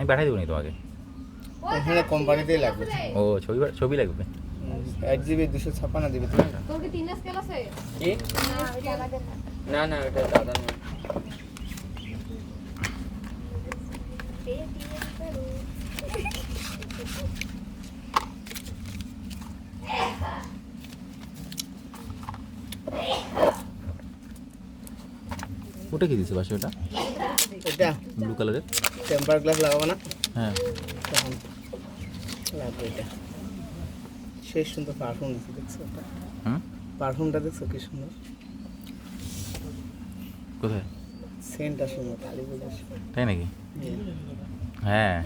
পাঠাই দেবো নি তোমাকে। এখানে কোম্পানিতেই লাগবে। ও ছবি ছবি লাগবে। 8 GB 256 GB। তোর কি 3 স্কেল আছে? কি? না না এটা দাদা না। ওটা কি দিছে পাশে ওটা? এটা ব্লু কালারের টেম্পার গ্লাস লাগাবো না? হ্যাঁ তখন লাগবে এটা। সেই সুন্দর পারফিউম দিচ্ছে, দেখছো ওটা? হুম পারফিউমটা দেখছো কি সুন্দর? কোথায়? সেন্টটা সুন্দর, কালি বোঝার। তাই নাকি? হ্যাঁ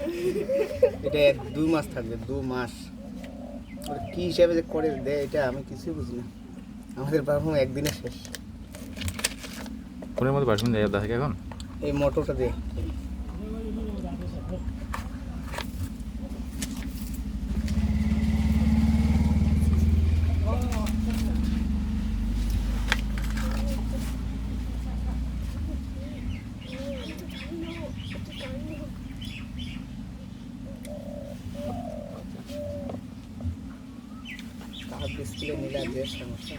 এটা 2 মাস থাকবে, 2 মাস। ওরা কি হিসাবে যে করে দেয় এটা আমি কিছুই বুঝি না। আমাদের পারফিউম একদিনে শেষ। ফোনের মধ্যে পারফিউম দেওয়া থাকে এখন? এই মোটরটা দিয়ে ডিসপ্লে নিলে যে সমস্যা।